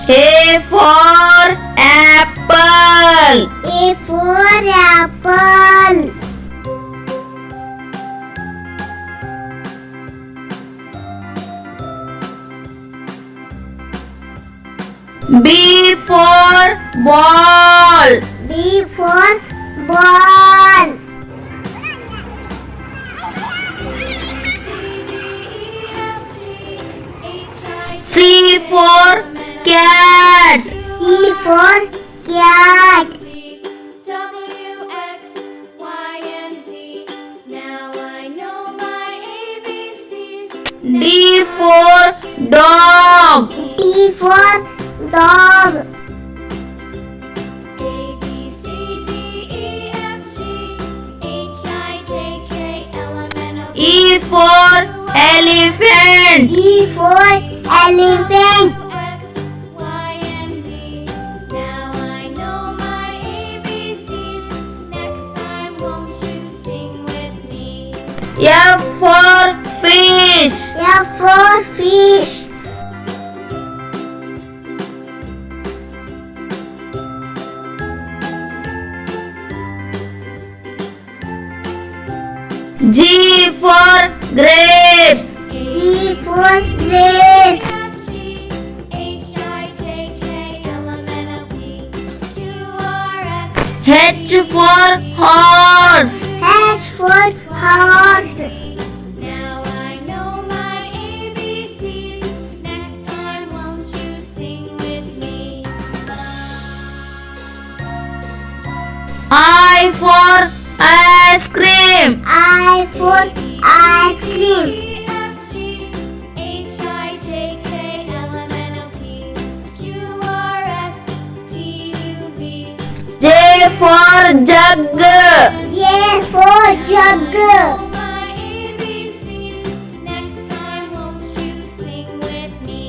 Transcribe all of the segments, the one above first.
A for apple. A for apple. B for ball. B for ball. C for cat. C for cat. W, X, Y, and Z. Now I know my ABCs. D for dog. D for dog. A, B, C, D, E, F, G, H, I, J, K, L, M, N, O, P, E for elephant. E for elephant. X, Y, and Z. Now I know my ABCs. Next time, won't you sing with me? F for fish. F for fish. G for grapes. G for grapes. F, G, H, I, J, K, L, M, N, O, P, Q, R, S. H for horse. H for horse. Now I know my ABCs. Next time, won't you sing with me? I for ice cream. I for ice cream. E, F, G, H, I, J, K, L, M, N, O, P, Q, R, S, T, U, V. J for jug. J for jug. Know my ABCs. Next time, won't you sing with me?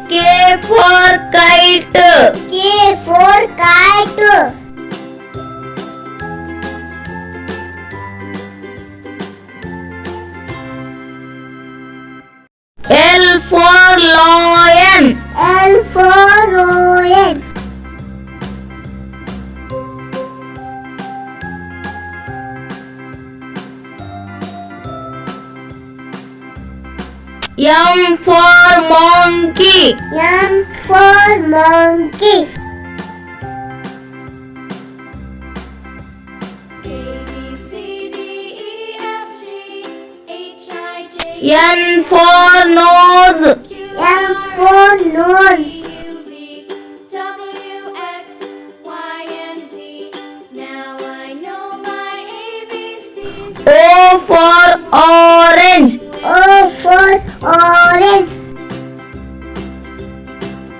K for kite. K for kite. L for lion. L for lion. M for monkey. M for monkey. A, B, C, D, E, F, G, H, I, J, N for nose. Q, M R, for nose. U, V, W, X, Y, and Z. Now I know my ABCs. O for orange. O for orange.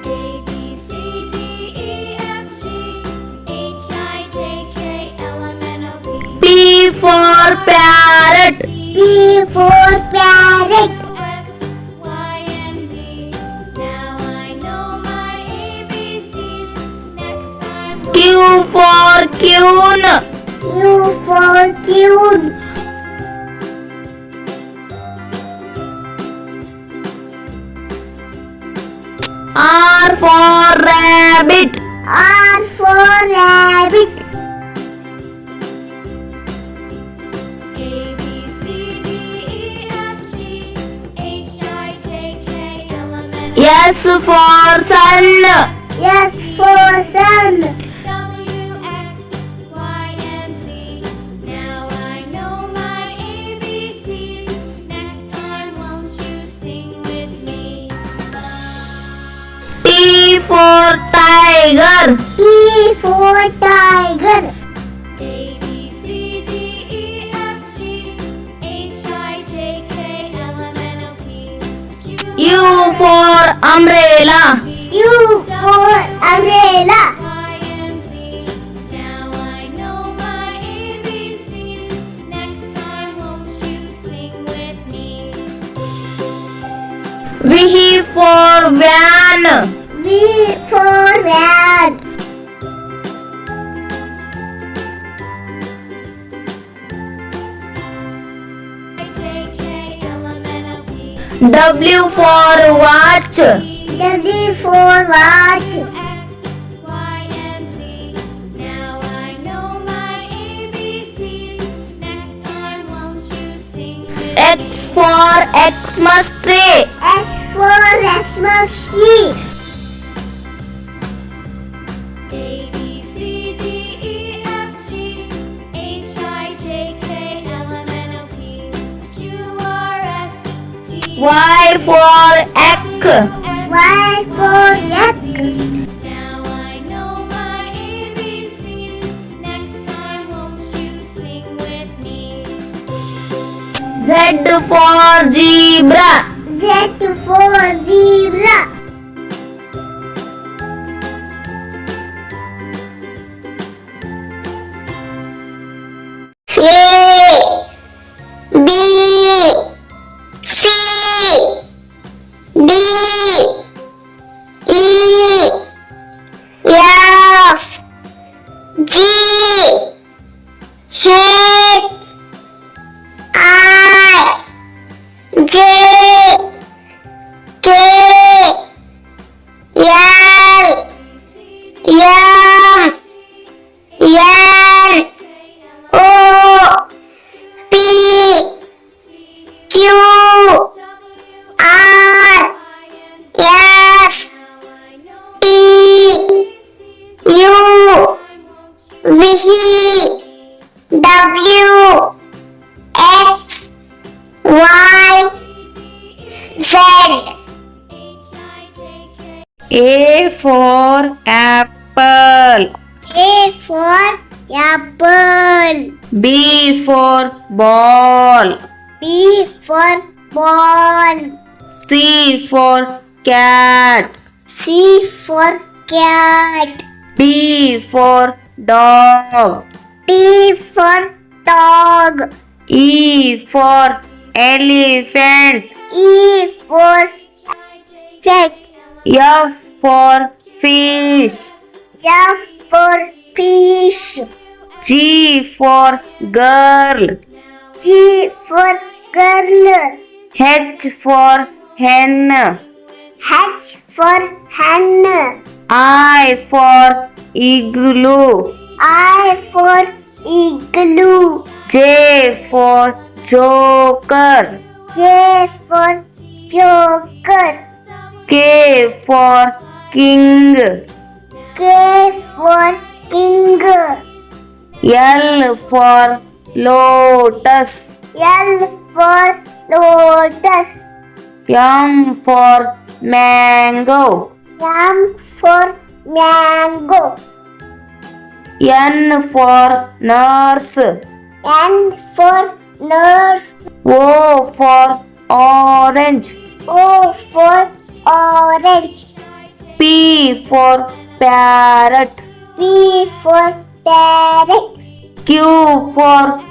A, B, C, D, E, F, G, H, I, J, K, L, M, N, O, P, P for parrot. P for parrot. X, Y, and Z. Now I know my ABCs. Next time, Q for queen. Q for queen. R for rabbit. R for rabbit. A, B, C, D, E, F, G, H, I, J, K, L, M, N, O, P, S for sun. S for sun. W, X, Y, and Z. Now I know my ABCs. Next time, won't you sing with me? T for tiger. T for tiger. A, B, C, D, E, F, G, H, I, J, K, L, M, N, O, P, Q, U for umbrella. U for umbrella. Y, and Z. Now I know my ABCs. Next time, won't you sing with me? V for van. V for van. I, J, K, L, M, N, O, P, W for watch. W for watch. X, Y, and Z. Now I know my ABCs. Next time, won't you sing with X for Xmas tree. S for Xmas tree. A, B, C, D, E, F, G, H, I, J, K, L, M, N, O, P, Q, R, S, T, Y for egg. Y for yak. Now I know my ABCs. Next time, won't you sing with me? Z for zebra. Z for zebra. A B C D E F G H I J K L M N O P Q R S T U V W X Y Z. A for apple. A for apple. B for ball. B for ball. C for cat. C for cat. D for dog. D for dog. E for elephant. E for fish. F for fish. F for fish. G for girl. G for girl. H for hen. H for hen. I for igloo. I for igloo. J for joker. J for joker. K for king. K for king. L for lotus. L for lotus. M for mango. M for mango. N for nurse. N for nurse. O for orange. O for orange. P for parrot. P for parrot. Q for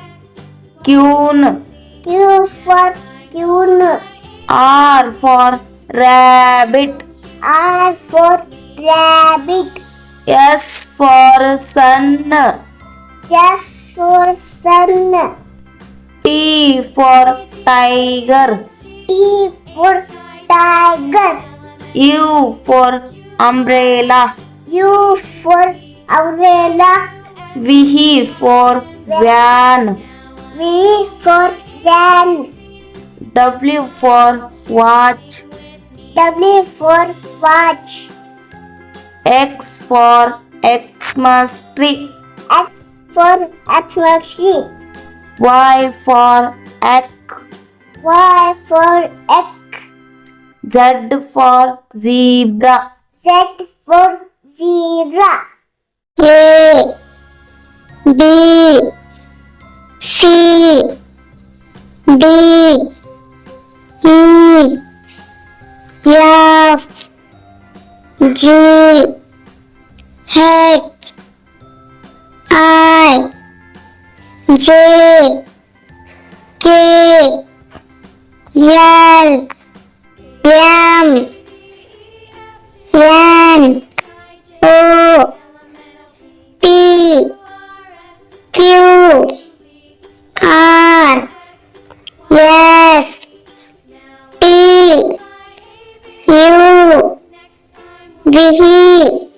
queen. Q for queen. R for rabbit. R for rabbit. S for sun. S for sun. T for tiger. T for tiger. U for umbrella. U for umbrella. V for van. V for van. W for watch. W for watch. X for Xmas tree. X for Xmas tree. Y for egg. Y for egg. Z for zebra. Z for zebra. A B C D E F G H I J K L M N O P Q R S T U V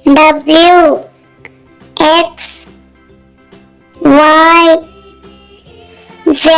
W X Y Z